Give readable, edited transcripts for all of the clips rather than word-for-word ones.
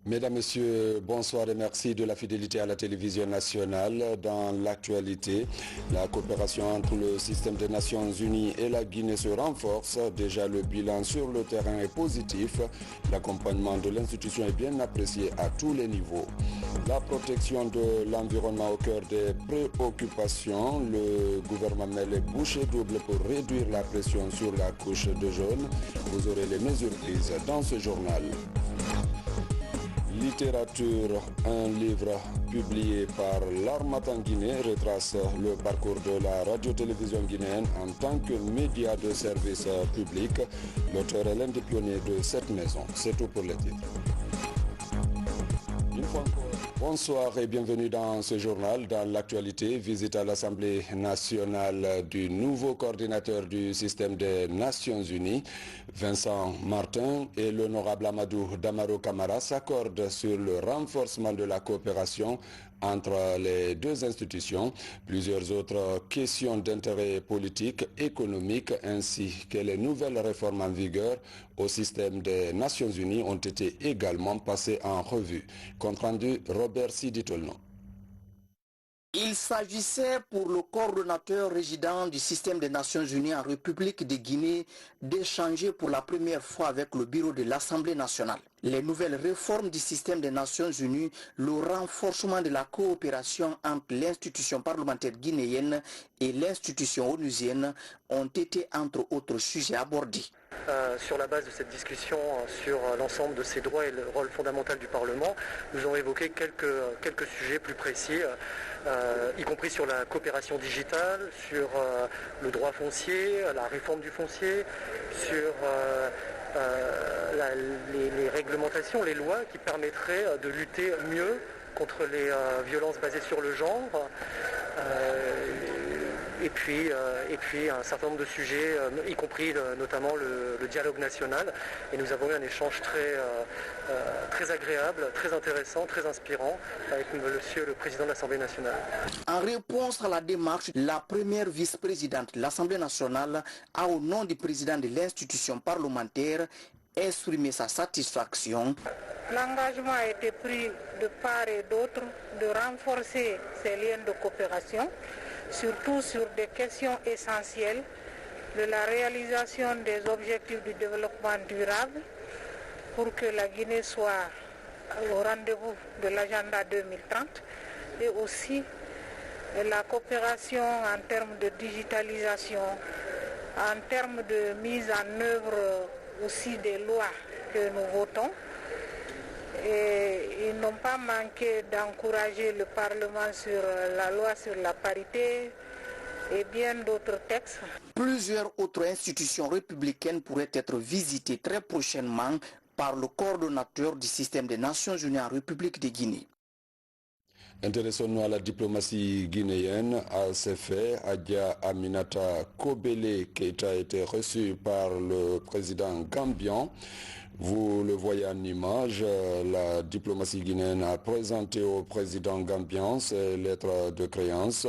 Mesdames, Messieurs, bonsoir et merci de la fidélité à la télévision nationale. Dans l'actualité, la coopération entre le système des Nations Unies et la Guinée se renforce. Déjà, le bilan sur le terrain est positif. L'accompagnement de l'institution est bien apprécié à tous les niveaux. La protection de l'environnement au cœur des préoccupations. Le gouvernement met les bouchées doubles pour réduire la pression sur la couche de jaune. Vous aurez les mesures prises dans ce journal. Littérature, un livre publié par l'Harmattan Guinée retrace le parcours de la radio-télévision guinéenne en tant que média de service public. L'auteur est l'un des pionniers de cette maison. C'est tout pour les titres. Une fois encore, bonsoir et bienvenue dans ce journal. Dans l'actualité, visite à l'Assemblée nationale du nouveau coordinateur du système des Nations Unies, Vincent Martin, et l'honorable Amadou Damaro Camara s'accordent sur le renforcement de la coopération entre les deux institutions. Plusieurs autres questions d'intérêt politique, économique, ainsi que les nouvelles réformes en vigueur au système des Nations Unies ont été également passées en revue. Compte rendu Robert Siditolno. Il s'agissait pour le coordonnateur résident du système des Nations Unies en République de Guinée d'échanger pour la première fois avec le bureau de l'Assemblée nationale. Les nouvelles réformes du système des Nations Unies, le renforcement de la coopération entre l'institution parlementaire guinéenne et l'institution onusienne ont été entre autres sujets abordés. Sur la base de cette discussion sur l'ensemble de ces droits et le rôle fondamental du Parlement, nous avons évoqué quelques sujets plus précis, y compris sur la coopération digitale, sur le droit foncier, la réforme du foncier, sur les réglementations, les lois qui permettraient de lutter mieux contre les violences basées sur le genre. Et puis un certain nombre de sujets, y compris notamment le dialogue national. Et nous avons eu un échange très agréable, très intéressant, très inspirant avec monsieur le président de l'Assemblée nationale. En réponse à la démarche, la première vice-présidente de l'Assemblée nationale a, au nom du président de l'institution parlementaire, exprimé sa satisfaction. L'engagement a été pris de part et d'autre de renforcer ces liens de coopération, surtout sur des questions essentielles de la réalisation des objectifs du développement durable pour que la Guinée soit au rendez-vous de l'agenda 2030 et aussi la coopération en termes de digitalisation, en termes de mise en œuvre aussi des lois que nous votons. Et ils n'ont pas manqué d'encourager le Parlement sur la loi sur la parité et bien d'autres textes. Plusieurs autres institutions républicaines pourraient être visitées très prochainement par le coordonnateur du système des Nations Unies en République de Guinée. Intéressons-nous à la diplomatie guinéenne. À ces faits, Adja Aminata Kobele Keita a été reçue par le président gambian. Vous le voyez en image, la diplomatie guinéenne a présenté au président gambian ses lettres de créance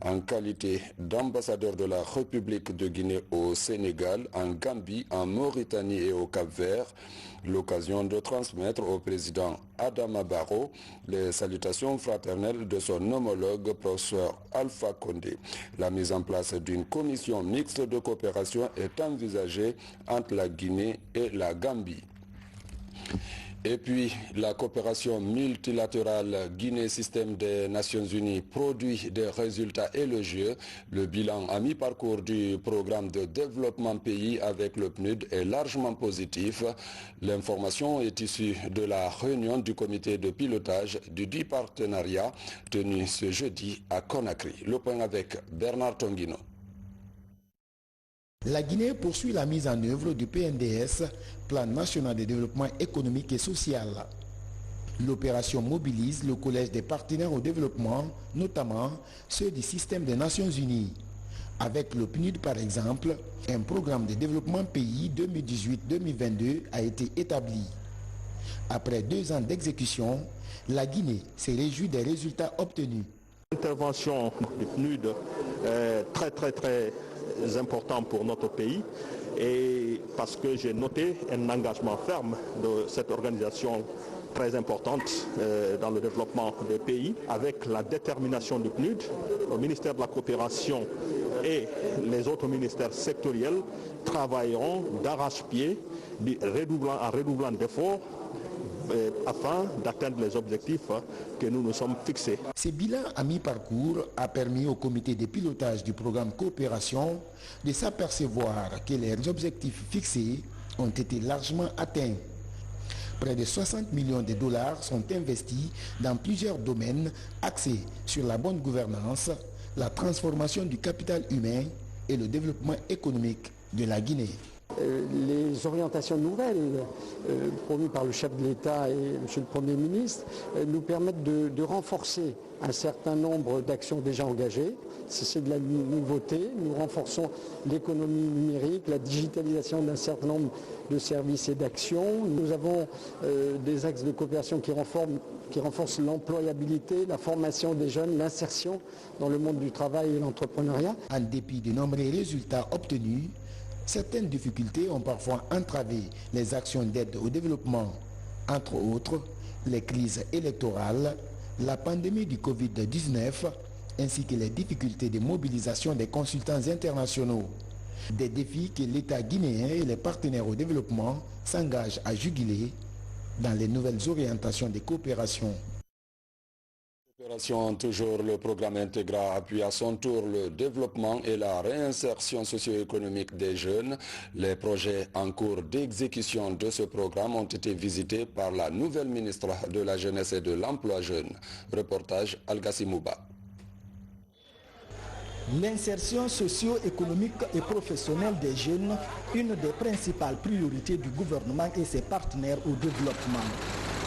en qualité d'ambassadeur de la République de Guinée au Sénégal, en Gambie, en Mauritanie et au Cap-Vert. L'occasion de transmettre au président Adama Barrow les salutations fraternelles de son homologue professeur Alpha Condé. La mise en place d'une commission mixte de coopération est envisagée entre la Guinée et la Gambie. Et puis, la coopération multilatérale Guinée-Système des Nations Unies produit des résultats élogieux. Le bilan à mi-parcours du programme de développement pays avec le PNUD est largement positif. L'information est issue de la réunion du comité de pilotage du dit partenariat tenu ce jeudi à Conakry. Le point avec Bernard Tonguino. La Guinée poursuit la mise en œuvre du PNDS, Plan national de développement économique et social. L'opération mobilise le collège des partenaires au développement, notamment ceux du système des Nations Unies. Avec le PNUD par exemple, un programme de développement pays 2018-2022 a été établi. Après 2 ans d'exécution, la Guinée s'est réjouie des résultats obtenus. L'intervention du PNUD est très important pour notre pays, et parce que j'ai noté un engagement ferme de cette organisation très importante dans le développement des pays. Avec la détermination du PNUD, le ministère de la Coopération et les autres ministères sectoriels travailleront d'arrache-pied, en redoublant d'efforts afin d'atteindre les objectifs que nous nous sommes fixés. Ce bilan à mi-parcours a permis au comité de pilotage du programme Coopération de s'apercevoir que les objectifs fixés ont été largement atteints. Près de 60 millions de dollars sont investis dans plusieurs domaines axés sur la bonne gouvernance, la transformation du capital humain et le développement économique de la Guinée. Les orientations nouvelles promues par le chef de l'État et M. le Premier ministre nous permettent de renforcer un certain nombre d'actions déjà engagées. C'est de la nouveauté. Nous renforçons l'économie numérique, la digitalisation d'un certain nombre de services et d'actions. Nous avons des axes de coopération qui renforcent l'employabilité, la formation des jeunes, l'insertion dans le monde du travail et l'entrepreneuriat. En dépit de nombreux résultats obtenus, certaines difficultés ont parfois entravé les actions d'aide au développement, entre autres les crises électorales, la pandémie du Covid-19 ainsi que les difficultés de mobilisation des consultants internationaux. Des défis que l'État guinéen et les partenaires au développement s'engagent à juguler dans les nouvelles orientations de coopération. Toujours le programme Integra appuie à son tour le développement et la réinsertion socio-économique des jeunes. Les projets en cours d'exécution de ce programme ont été visités par la nouvelle ministre de la Jeunesse et de l'Emploi jeune. Reportage Algassi Mouba. L'insertion socio-économique et professionnelle des jeunes, une des principales priorités du gouvernement et ses partenaires au développement.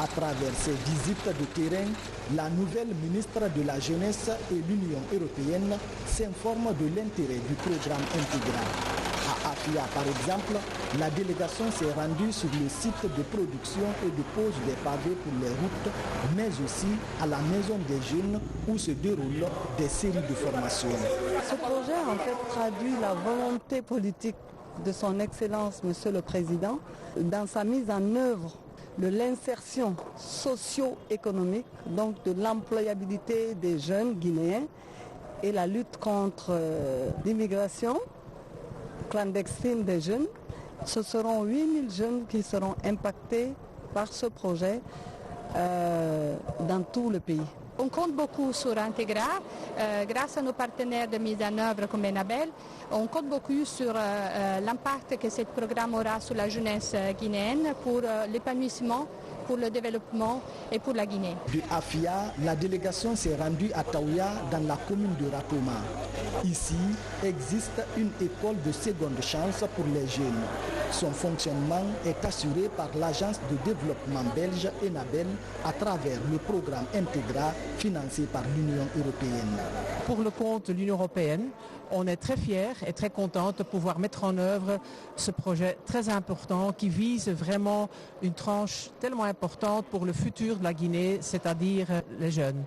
À travers ses visites de terrain, la nouvelle ministre de la Jeunesse et l'Union européenne s'informe de l'intérêt du programme Integra. À Afia, par exemple, la délégation s'est rendue sur le site de production et de pose des pavés pour les routes, mais aussi à la Maison des Jeunes où se déroulent des séries de formations. Ce projet en fait traduit la volonté politique de son Excellence, Monsieur le Président, dans sa mise en œuvre de l'insertion socio-économique, donc de l'employabilité des jeunes guinéens et la lutte contre l'immigration clandestine des jeunes. Ce seront 8000 jeunes qui seront impactés par ce projet dans tout le pays. On compte beaucoup sur Integra, grâce à nos partenaires de mise en œuvre comme Enabel. On compte beaucoup sur l'impact que ce programme aura sur la jeunesse guinéenne pour l'épanouissement, pour le développement et pour la Guinée. De Afia, la délégation s'est rendue à Taouya dans la commune de Ratoma. Ici existe une école de seconde chance pour les jeunes. Son fonctionnement est assuré par l'agence de développement belge Enabel à travers le programme Integra financé par l'Union européenne. Pour le compte de l'Union européenne, on est très fiers et très contents de pouvoir mettre en œuvre ce projet très important qui vise vraiment une tranche tellement importante pour le futur de la Guinée, c'est-à-dire les jeunes.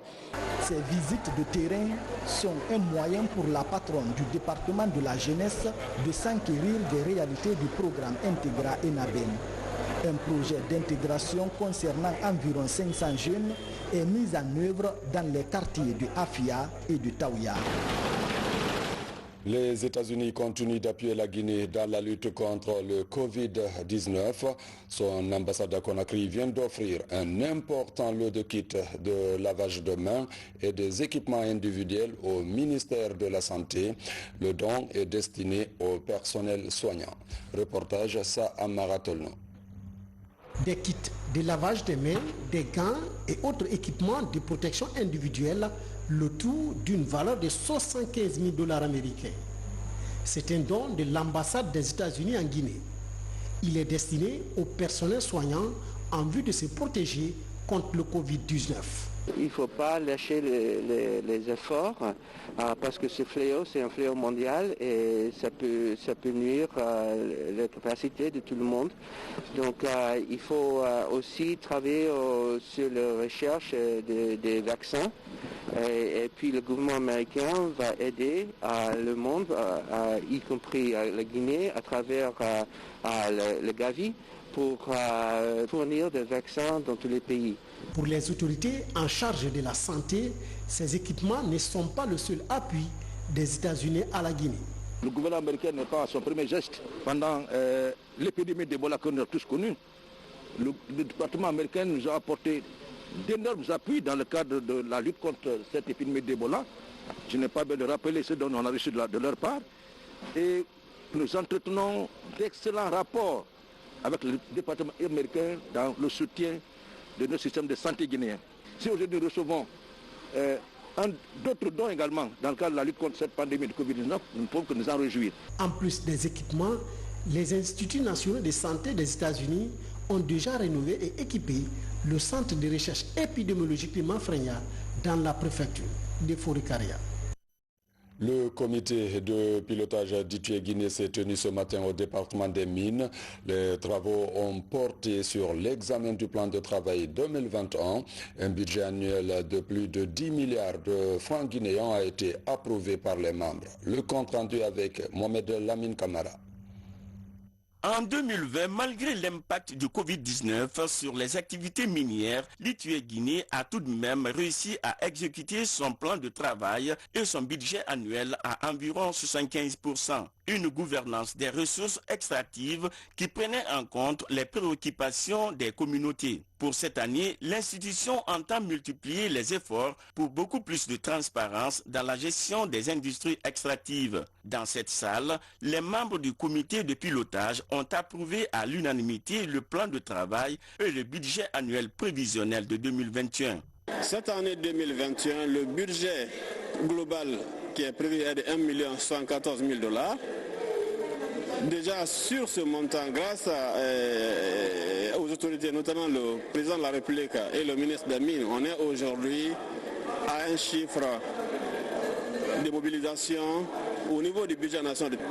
Ces visites de terrain sont un moyen pour la patronne du département de la jeunesse de s'enquérir des réalités du programme Integra Enabel. Un projet d'intégration concernant environ 500 jeunes est mis en œuvre dans les quartiers de Afia et de Taouya. Les États-Unis continuent d'appuyer la Guinée dans la lutte contre le Covid-19. Son ambassade à Conakry vient d'offrir un important lot de kits de lavage de mains et des équipements individuels au ministère de la Santé. Le don est destiné au personnel soignant. Reportage Sa Amaratolno. Des kits de lavage de mains, des gants et autres équipements de protection individuelle, le tout d'une valeur de 75 000 $ américains. C'est un don de l'ambassade des États-Unis en Guinée. Il est destiné au personnel soignant en vue de se protéger contre le Covid-19. Il ne faut pas lâcher les efforts parce que ce fléau, c'est un fléau mondial et ça peut nuire à la capacité de tout le monde. Donc il faut aussi travailler sur la recherche des vaccins Et puis le gouvernement américain va aider le monde, y compris la Guinée, à travers le Gavi, pour fournir des vaccins dans tous les pays. Pour les autorités en charge de la santé, ces équipements ne sont pas le seul appui des États-Unis à la Guinée. Le gouvernement américain n'est pas à son premier geste. Pendant l'épidémie d'Ebola que nous avons tous connue, le département américain nous a apporté d'énormes appuis dans le cadre de la lutte contre cette épidémie d'Ebola. Je n'ai pas besoin de rappeler ce dont on a reçu de leur part. Et nous entretenons d'excellents rapports avec le département américain dans le soutien de notre système de santé guinéen. Si aujourd'hui nous recevons d'autres dons également dans le cadre de la lutte contre cette pandémie de Covid-19, nous ne pouvons que nous en réjouir. En plus des équipements, les instituts nationaux de santé des États-Unis ont déjà rénové et équipé le centre de recherche épidémiologique de Manfrenia dans la préfecture de Forikaria. Le comité de pilotage d'Itué-Guinée s'est tenu ce matin au département des Mines. Les travaux ont porté sur l'examen du plan de travail 2021. Un budget annuel de plus de 10 milliards de francs guinéens a été approuvé par les membres. Le compte rendu avec Mohamed Lamine Kamara. En 2020, malgré l'impact du Covid-19 sur les activités minières, l'Itué-Guinée a tout de même réussi à exécuter son plan de travail et son budget annuel à environ 75%. Une gouvernance des ressources extractives qui prenait en compte les préoccupations des communautés. Pour cette année, l'institution entend multiplier les efforts pour beaucoup plus de transparence dans la gestion des industries extractives. Dans cette salle, les membres du comité de pilotage ont approuvé à l'unanimité le plan de travail et le budget annuel prévisionnel de 2021. Cette année 2021, le budget global qui est prévu est de 1 114 000 $. Déjà sur ce montant, grâce aux autorités, notamment le président de la République et le ministre des Mines, on est aujourd'hui à un chiffre de mobilisation au niveau du budget national de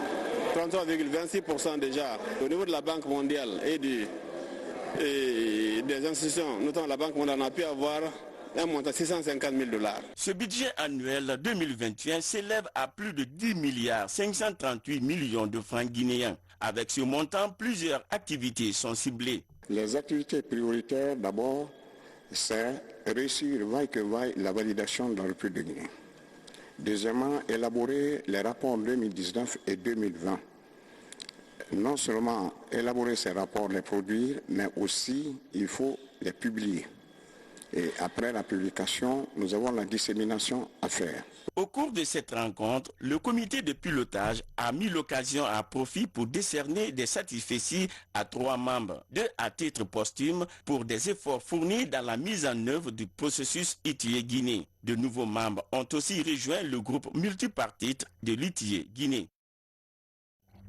33,26% déjà. Au niveau de la Banque mondiale et des institutions, notamment la Banque mondiale, on a pu avoir un montant de 650 000 $. Ce budget annuel 2021 s'élève à plus de 10 milliards 538 millions de francs guinéens. Avec ce montant, plusieurs activités sont ciblées. Les activités prioritaires, d'abord, c'est réussir vaille que vaille la validation de la République de Guinée. Deuxièmement, élaborer les rapports 2019 et 2020. Non seulement élaborer ces rapports, les produire, mais aussi il faut les publier. Et après la publication, nous avons la dissémination à faire. Au cours de cette rencontre, le comité de pilotage a mis l'occasion à profit pour décerner des satisfecits à 3 membres, 2 à titre posthume pour des efforts fournis dans la mise en œuvre du processus Itué-Guinée. De nouveaux membres ont aussi rejoint le groupe multipartite de l'Itué-Guinée.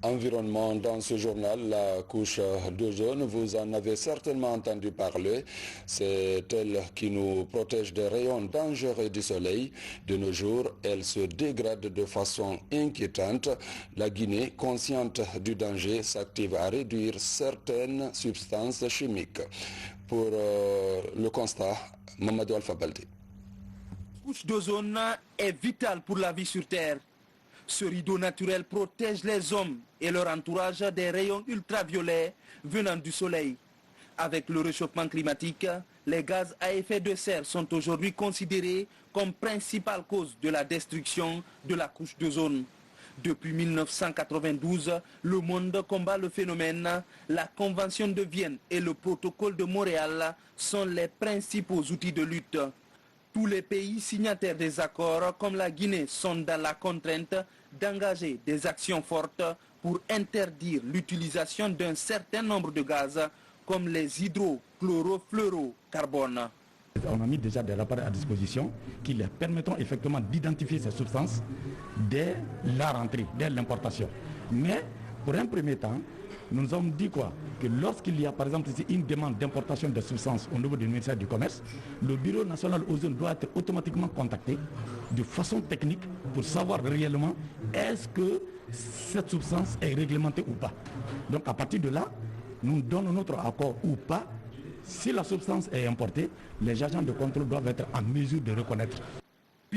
Environnement dans ce journal, la couche d'ozone, vous en avez certainement entendu parler. C'est elle qui nous protège des rayons dangereux du soleil. De nos jours, elle se dégrade de façon inquiétante. La Guinée, consciente du danger, s'active à réduire certaines substances chimiques. Pour le constat, Mamadou Alpha Baldé. La couche d'ozone est vitale pour la vie sur Terre. Ce rideau naturel protège les hommes et leur entourage des rayons ultraviolets venant du soleil. Avec le réchauffement climatique, les gaz à effet de serre sont aujourd'hui considérés comme principale cause de la destruction de la couche d'ozone. Depuis 1992, le monde combat le phénomène. La Convention de Vienne et le Protocole de Montréal sont les principaux outils de lutte. Tous les pays signataires des accords, comme la Guinée, sont dans la contrainte d'engager des actions fortes pour interdire l'utilisation d'un certain nombre de gaz, comme les hydrochlorofluorocarbones. On a mis déjà des rapports à disposition qui leur permettront effectivement d'identifier ces substances dès la rentrée, dès l'importation. Mais pour un premier temps, nous avons dit quoi? Que lorsqu'il y a par exemple ici une demande d'importation de substances au niveau du ministère du Commerce, le Bureau national ozone doit être automatiquement contacté de façon technique pour savoir réellement est-ce que cette substance est réglementée ou pas. Donc à partir de là, nous donnons notre accord ou pas. Si la substance est importée, les agents de contrôle doivent être en mesure de reconnaître.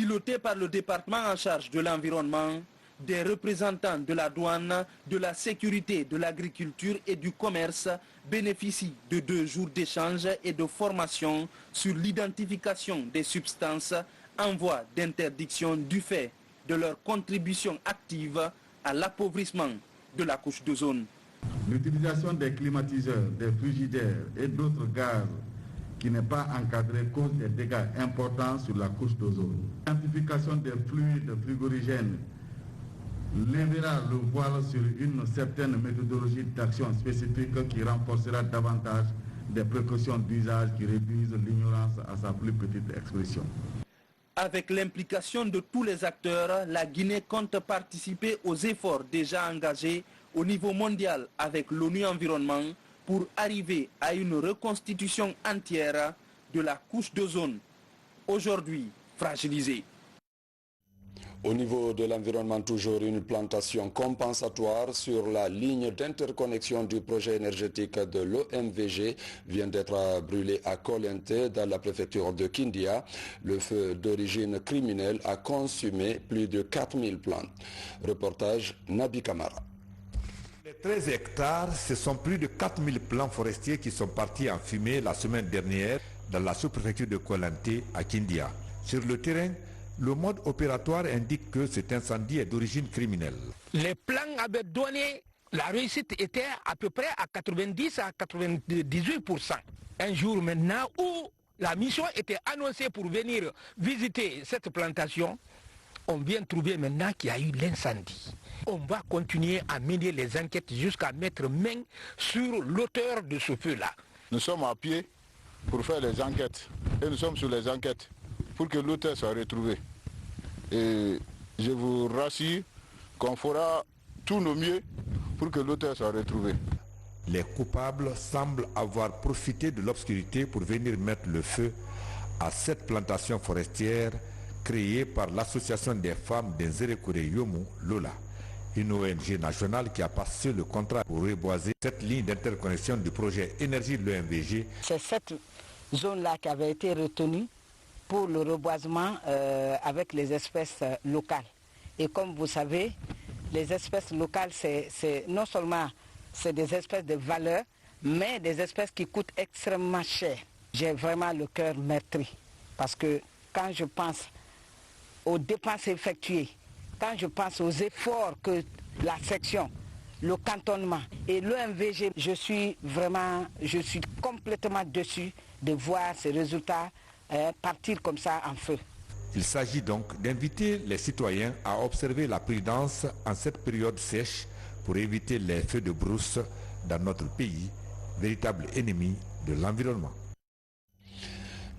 Piloté par le département en charge de l'environnement, des représentants de la douane, de la sécurité, de l'agriculture et du commerce bénéficient de 2 jours d'échange et de formation sur l'identification des substances en voie d'interdiction du fait de leur contribution active à l'appauvrissement de la couche d'ozone. L'utilisation des climatiseurs, des frigidaires et d'autres gaz qui n'est pas encadrée cause des dégâts importants sur la couche d'ozone. L'identification des fluides frigorigènes lèvera le voile sur une certaine méthodologie d'action spécifique qui renforcera davantage des précautions d'usage qui réduisent l'ignorance à sa plus petite expression. Avec l'implication de tous les acteurs, la Guinée compte participer aux efforts déjà engagés au niveau mondial avec l'ONU Environnement pour arriver à une reconstitution entière de la couche d'ozone, aujourd'hui fragilisée. Au niveau de l'environnement, toujours une plantation compensatoire sur la ligne d'interconnexion du projet énergétique de l'OMVG vient d'être brûlée à Kolenté dans la préfecture de Kindia. Le feu d'origine criminelle a consumé plus de 4000 plantes. Reportage Nabi Kamara. Les 13 hectares, ce sont plus de 4000 plants forestiers qui sont partis en fumée la semaine dernière dans la sous-préfecture de Kolenté à Kindia. Sur le terrain, le mode opératoire indique que cet incendie est d'origine criminelle. Les plans avaient donné, la réussite était à peu près à 90 à 98%. Un jour maintenant où la mission était annoncée pour venir visiter cette plantation, on vient trouver maintenant qu'il y a eu l'incendie. On va continuer à mener les enquêtes jusqu'à mettre main sur l'auteur de ce feu-là. Nous sommes à pied pour faire les enquêtes et nous sommes sur les enquêtes pour que l'auteur soit retrouvé. Et je vous rassure qu'on fera tout le mieux pour que l'auteur soit retrouvé. Les coupables semblent avoir profité de l'obscurité pour venir mettre le feu à cette plantation forestière créée par l'association des femmes d'Inzerekure Yomu Lola, une ONG nationale qui a passé le contrat pour reboiser cette ligne d'interconnexion du projet énergie de l'OMVG. C'est cette zone-là qui avait été retenue pour le reboisement avec les espèces locales. Et comme vous savez, les espèces locales, c'est non seulement c'est des espèces de valeur, mais des espèces qui coûtent extrêmement cher. J'ai vraiment le cœur meurtri, parce que quand je pense aux dépenses effectuées, quand je pense aux efforts que la section, le cantonnement et l'OMVG, je suis complètement déçu de voir ces résultats partir comme ça en feu. Il s'agit donc d'inviter les citoyens à observer la prudence en cette période sèche pour éviter les feux de brousse dans notre pays, véritable ennemi de l'environnement.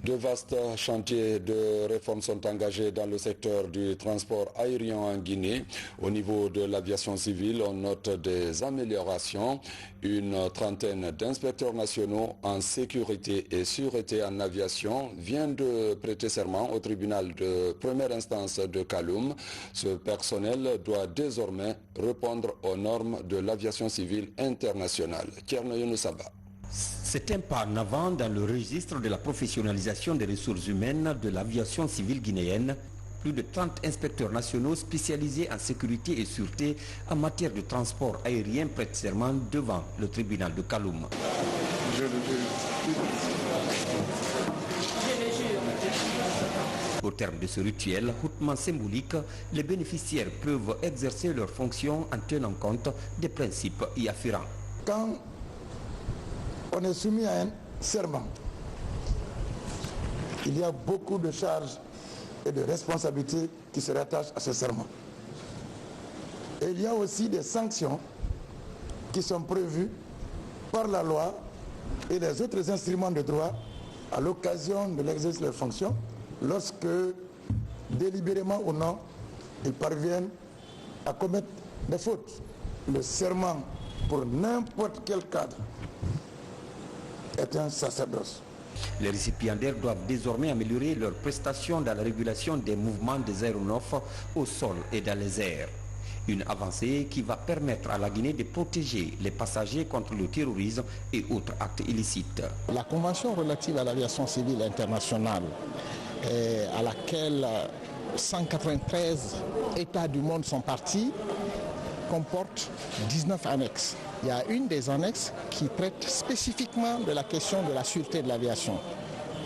De vastes chantiers de réforme sont engagés dans le secteur du transport aérien en Guinée. Au niveau de l'aviation civile, on note des améliorations. Une trentaine d'inspecteurs nationaux en sécurité et sûreté en aviation viennent de prêter serment au tribunal de première instance de Kaloum. Ce personnel doit désormais répondre aux normes de l'aviation civile internationale. Tierno Younoussaba. C'est un pas en avant dans le registre de la professionnalisation des ressources humaines de l'aviation civile guinéenne. Plus de 30 inspecteurs nationaux spécialisés en sécurité et sûreté en matière de transport aérien prêtent serment devant le tribunal de Kaloum. Au terme de ce rituel hautement symbolique, les bénéficiaires peuvent exercer leurs fonctions en tenant compte des principes y afférents. Quand on est soumis à un serment, il y a beaucoup de charges et de responsabilités qui se rattachent à ce serment. Et il y a aussi des sanctions qui sont prévues par la loi et les autres instruments de droit à l'occasion de l'exercice de leurs fonctions lorsque, délibérément ou non, ils parviennent à commettre des fautes. Le serment pour n'importe quel cadre est un sacerdoce. Les récipiendaires doivent désormais améliorer leurs prestations dans la régulation des mouvements des aéronefs au sol et dans les airs. Une avancée qui va permettre à la Guinée de protéger les passagers contre le terrorisme et autres actes illicites. La convention relative à l'aviation civile internationale à laquelle 193 États du monde sont partis, comporte 19 annexes. Il y a une des annexes qui traite spécifiquement de la question de la sûreté de l'aviation.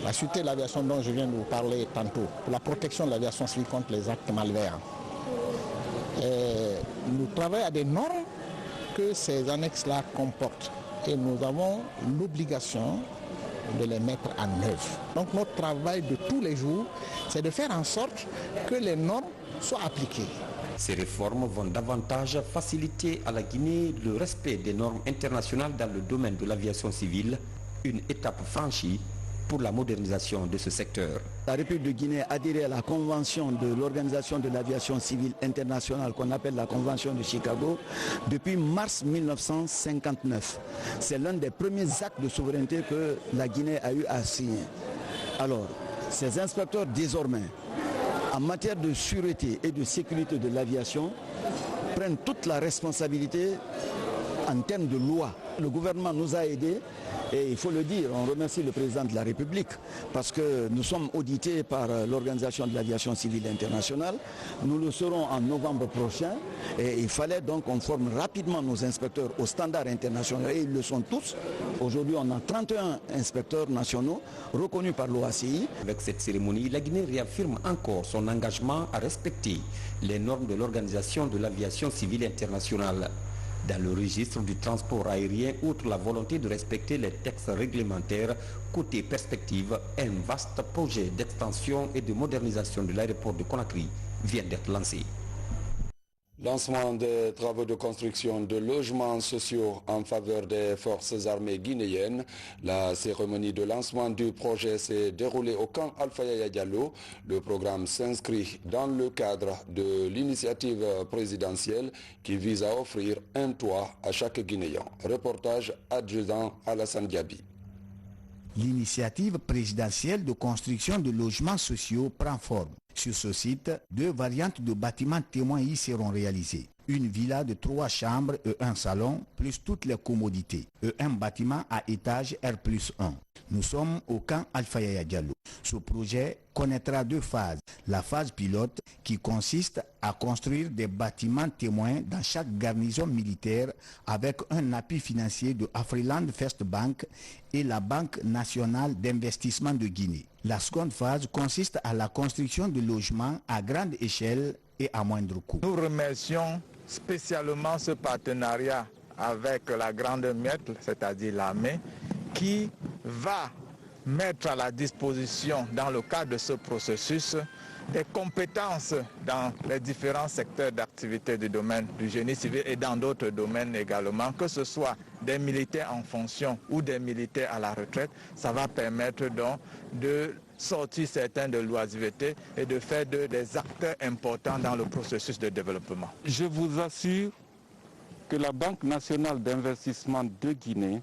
La sûreté de l'aviation dont je viens de vous parler tantôt, la protection de l'aviation civile contre les actes malveillants. Nous travaillons à des normes que ces annexes-là comportent et nous avons l'obligation de les mettre en œuvre. Donc notre travail de tous les jours, c'est de faire en sorte que les normes soient appliquées. Ces réformes vont davantage faciliter à la Guinée le respect des normes internationales dans le domaine de l'aviation civile, une étape franchie pour la modernisation de ce secteur. La République de Guinée a adhéré à la convention de l'Organisation de l'aviation civile internationale qu'on appelle la convention de Chicago depuis mars 1959. C'est l'un des premiers actes de souveraineté que la Guinée a eu à signer. Alors, ces inspecteurs désormais, en matière de sûreté et de sécurité de l'aviation, prennent toute la responsabilité en termes de loi. Le gouvernement nous a aidés et il faut le dire, on remercie le président de la République parce que nous sommes audités par l'Organisation de l'aviation civile internationale. Nous le serons en novembre prochain et il fallait donc qu'on forme rapidement nos inspecteurs aux standards internationaux et ils le sont tous. Aujourd'hui, on a 31 inspecteurs nationaux reconnus par l'OACI. Avec cette cérémonie, la Guinée réaffirme encore son engagement à respecter les normes de l'Organisation de l'aviation civile internationale. Dans le registre du transport aérien, outre la volonté de respecter les textes réglementaires, côté perspective, un vaste projet d'extension et de modernisation de l'aéroport de Conakry vient d'être lancé. Lancement des travaux de construction de logements sociaux en faveur des forces armées guinéennes. La cérémonie de lancement du projet s'est déroulée au camp Alpha Yaya Diallo. Le programme s'inscrit dans le cadre de l'initiative présidentielle qui vise à offrir un toit à chaque Guinéen. Reportage adjudant Alassane Diaby. L'initiative présidentielle de construction de logements sociaux prend forme. Sur ce site, 2 variantes de bâtiments témoins y seront réalisées. Une villa de 3 chambres et 1 salon, plus toutes les commodités, et un bâtiment à étage R+1. Nous sommes au camp Alpha Yaya Diallo. Ce projet connaîtra 2 phases. La phase pilote qui consiste à construire des bâtiments témoins dans chaque garnison militaire avec un appui financier de Afriland First Bank et la Banque nationale d'investissement de Guinée. La seconde phase consiste à la construction de logements à grande échelle et à moindre coût. Nous remercions spécialement ce partenariat avec la grande maître, c'est-à-dire l'armée, qui va mettre à la disposition dans le cadre de ce processus des compétences dans les différents secteurs d'activité du domaine du génie civil et dans d'autres domaines également, que ce soit des militaires en fonction ou des militaires à la retraite. Ça va permettre donc de sortir certains de l'oisiveté et de faire des acteurs importants dans le processus de développement. Je vous assure que la Banque nationale d'investissement de Guinée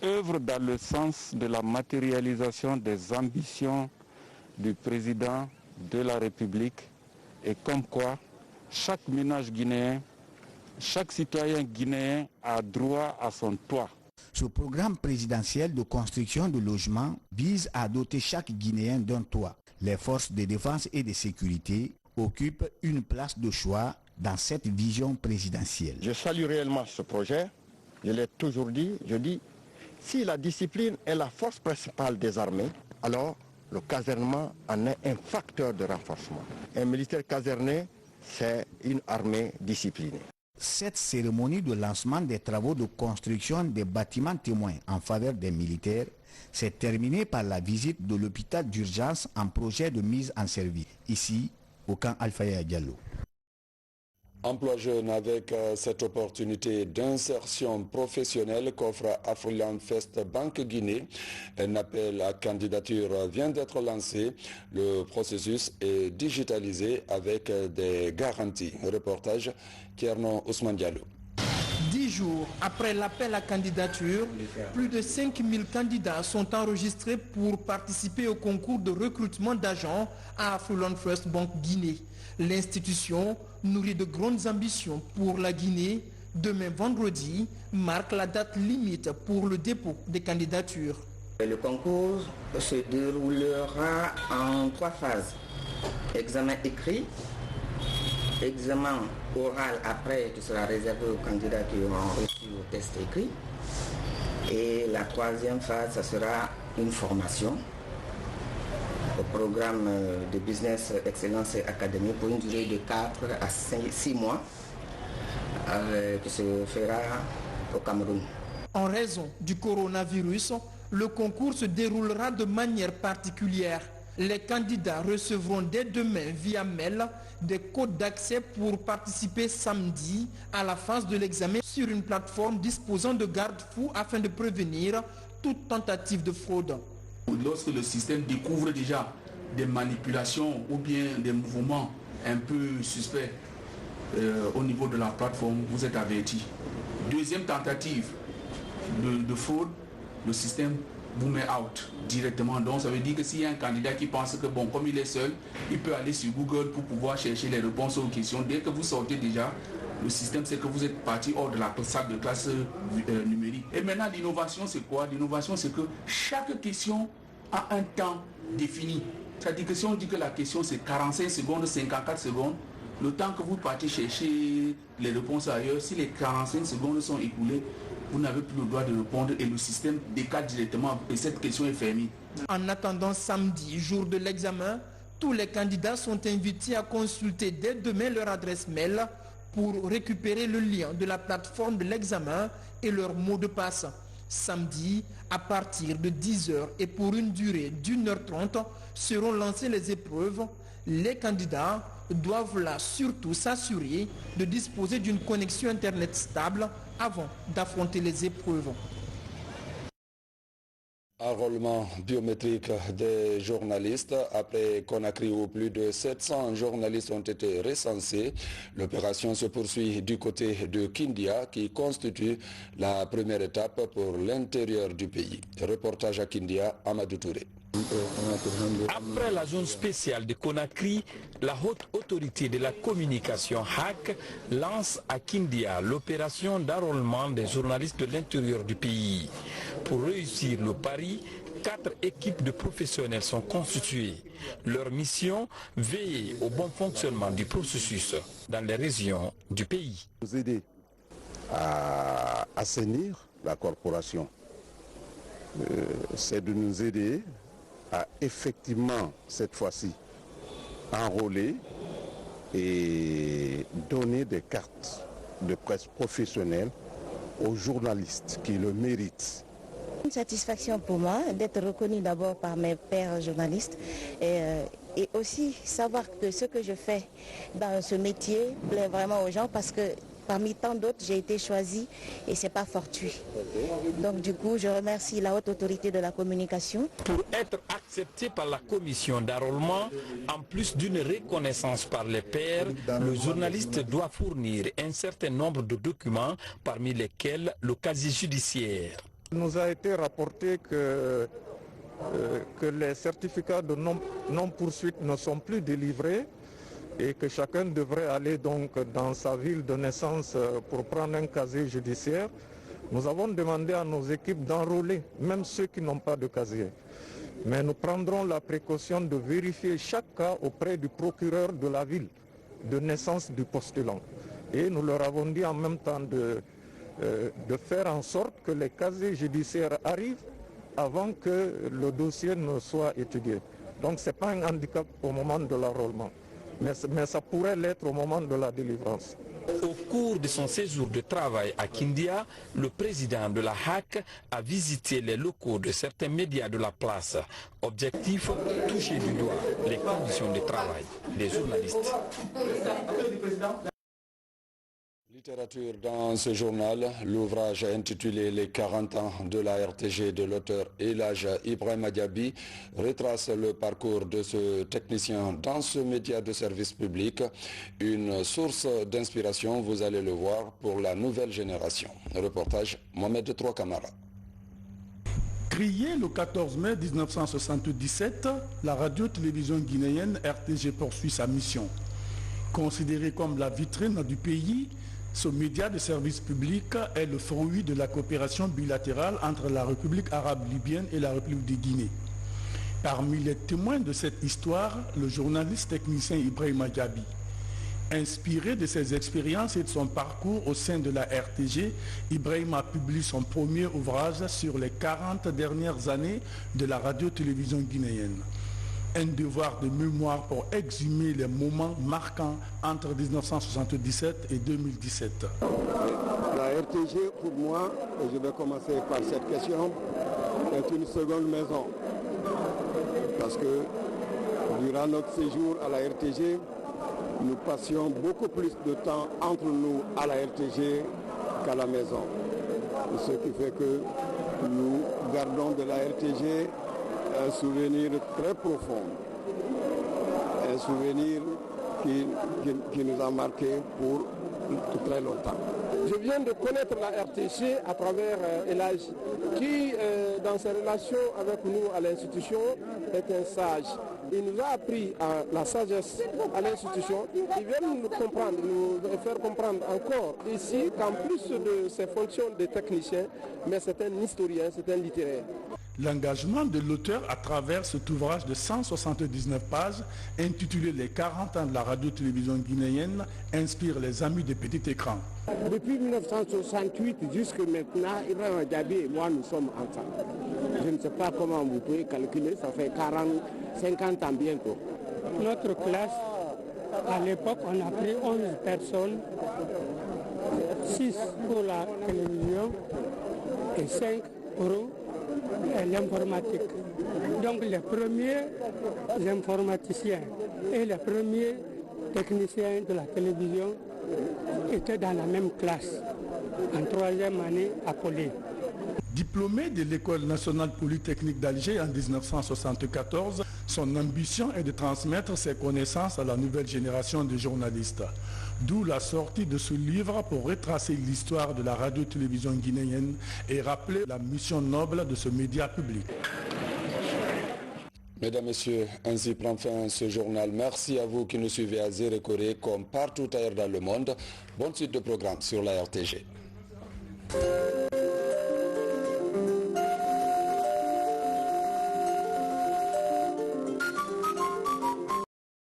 œuvre dans le sens de la matérialisation des ambitions du président de la République et comme quoi chaque ménage guinéen, chaque citoyen guinéen a droit à son toit. Ce programme présidentiel de construction de logements vise à doter chaque Guinéen d'un toit. Les forces de défense et de sécurité occupent une place de choix dans cette vision présidentielle. Je salue réellement ce projet. Je l'ai toujours dit, je dis, si la discipline est la force principale des armées, alors le casernement en est un facteur de renforcement. Un militaire caserné, c'est une armée disciplinée. Cette cérémonie de lancement des travaux de construction des bâtiments témoins en faveur des militaires s'est terminée par la visite de l'hôpital d'urgence en projet de mise en service, ici au camp Alpha Yaya Diallo. Emploi jeune avec cette opportunité d'insertion professionnelle qu'offre Afriland First Bank Guinée. Un appel à candidature vient d'être lancé. Le processus est digitalisé avec des garanties. Reportage Kierno Ousmane Diallo. 10 jours après l'appel à candidature, plus de 5000 candidats sont enregistrés pour participer au concours de recrutement d'agents à Afriland First Bank Guinée. L'institution, nourrie de grandes ambitions pour la Guinée, demain vendredi, marque la date limite pour le dépôt des candidatures. Le concours se déroulera en 3 phases. examen écrit, examen oral après qui sera réservé aux candidats qui auront reçu le test écrit. Et la troisième phase, ça sera une formation au programme de Business Excellence Academy pour une durée de 4 à 6 mois qui se fera au Cameroun. En raison du coronavirus, le concours se déroulera de manière particulière. Les candidats recevront dès demain via mail des codes d'accès pour participer samedi à la phase de l'examen sur une plateforme disposant de garde-fous afin de prévenir toute tentative de fraude. Lorsque le système découvre déjà des manipulations ou bien des mouvements un peu suspects au niveau de la plateforme, vous êtes averti. Deuxième tentative de fraude, le système vous met out directement. Donc ça veut dire que s'il y a un candidat qui pense que bon, comme il est seul, il peut aller sur Google pour pouvoir chercher les réponses aux questions. Dès que vous sortez déjà, le système c'est que vous êtes parti hors de la salle de classe numérique. Et maintenant l'innovation c'est quoi? L'innovation c'est que chaque question a un temps défini. C'est-à-dire que si on dit que la question c'est 45 secondes, 54 secondes, le temps que vous partez chercher les réponses ailleurs, si les 45 secondes sont écoulées, vous n'avez plus le droit de répondre et le système décale directement et cette question est fermée. En attendant samedi, jour de l'examen, tous les candidats sont invités à consulter dès demain leur adresse mail pour récupérer le lien de la plateforme de l'examen et leur mot de passe. Samedi, à partir de 10h et pour une durée d'1h30, seront lancées les épreuves. Les candidats doivent là surtout s'assurer de disposer d'une connexion Internet stable avant d'affronter les épreuves. Enrôlement biométrique des journalistes. Après Conakry où plus de 700 journalistes ont été recensés, l'opération se poursuit du côté de Kindia qui constitue la première étape pour l'intérieur du pays. Reportage à Kindia, Amadou Touré. Après la zone spéciale de Conakry, la haute autorité de la communication HAC lance à Kindia l'opération d'enrôlement des journalistes de l'intérieur du pays. Pour réussir le pari, 4 équipes de professionnels sont constituées. Leur mission, veiller au bon fonctionnement du processus dans les régions du pays. Nous aider à assainir la corporation, c'est de nous aider à effectivement, cette fois-ci, enrôler et donner des cartes de presse professionnelle aux journalistes qui le méritent. Une satisfaction pour moi d'être reconnu d'abord par mes pairs journalistes et aussi savoir que ce que je fais dans ce métier plaît vraiment aux gens parce que parmi tant d'autres, j'ai été choisie et ce n'est pas fortuit. Donc du coup, je remercie la haute autorité de la communication. Pour être accepté par la commission d'enrôlement, en plus d'une reconnaissance par les pairs, le journaliste doit fournir un certain nombre de documents, parmi lesquels le casier judiciaire. Il nous a été rapporté que les certificats de non-poursuite ne sont plus délivrés et que chacun devrait aller donc dans sa ville de naissance pour prendre un casier judiciaire. Nous avons demandé à nos équipes d'enrôler même ceux qui n'ont pas de casier. Mais nous prendrons la précaution de vérifier chaque cas auprès du procureur de la ville de naissance du postulant. Et nous leur avons dit en même temps de faire en sorte que les casiers judiciaires arrivent avant que le dossier ne soit étudié. Donc ce n'est pas un handicap au moment de l'enrôlement. Mais ça pourrait l'être au moment de la délivrance. Au cours de son séjour de travail à Kindia, le président de la HAC a visité les locaux de certains médias de la place. Objectif, toucher du doigt les conditions de travail des journalistes. Littérature dans ce journal, l'ouvrage intitulé Les 40 ans de la RTG de l'auteur Elhadj Ibrahima Diaby retrace le parcours de ce technicien dans ce média de service public, une source d'inspiration, vous allez le voir, pour la nouvelle génération. Reportage Mohamed Trois Camara. Créée le 14 mai 1977, la radio-télévision guinéenne RTG poursuit sa mission. Considérée comme la vitrine du pays, ce média de service public est le fruit de la coopération bilatérale entre la République arabe libyenne et la République de Guinée. Parmi les témoins de cette histoire, le journaliste technicien Ibrahima Diaby. Inspiré de ses expériences et de son parcours au sein de la RTG, Ibrahima publie son premier ouvrage sur les 40 dernières années de la radio-télévision guinéenne. Un devoir de mémoire pour exhumer les moments marquants entre 1977 et 2017. La RTG, pour moi, et je vais commencer par cette question, est une seconde maison. Parce que durant notre séjour à la RTG, nous passions beaucoup plus de temps entre nous à la RTG qu'à la maison. Ce qui fait que nous gardons de la RTG un souvenir très profond. Un souvenir qui nous a marqué pour très longtemps. Je viens de connaître la RTG à travers Elage, qui, dans ses relations avec nous à l'institution, est un sage. Il nous a appris la sagesse à l'institution. Il vient nous comprendre, nous faire comprendre encore ici qu'en plus de ses fonctions de technicien, mais c'est un historien, c'est un littéraire. L'engagement de l'auteur à travers cet ouvrage de 179 pages, intitulé Les 40 ans de la radio-télévision guinéenne, inspire les amis des petits écrans. Depuis 1968 jusqu'à maintenant, Ibrahima Diaby et moi, nous sommes ensemble. Je ne sais pas comment vous pouvez calculer, ça fait 50 ans bientôt. Notre classe, à l'époque, on a pris 11 personnes, 6 pour la télévision et 5 pour l'informatique. Donc les premiers informaticiens et les premiers techniciens de la télévision étaient dans la même classe, en 3e année à Collier. Diplômé de l'École nationale polytechnique d'Alger en 1974, son ambition est de transmettre ses connaissances à la nouvelle génération de journalistes. D'où la sortie de ce livre pour retracer l'histoire de la radio-télévision guinéenne et rappeler la mission noble de ce média public. Mesdames, Messieurs, ainsi prend fin ce journal. Merci à vous qui nous suivez à Zéro Corée comme partout ailleurs dans le monde. Bonne suite de programme sur la RTG.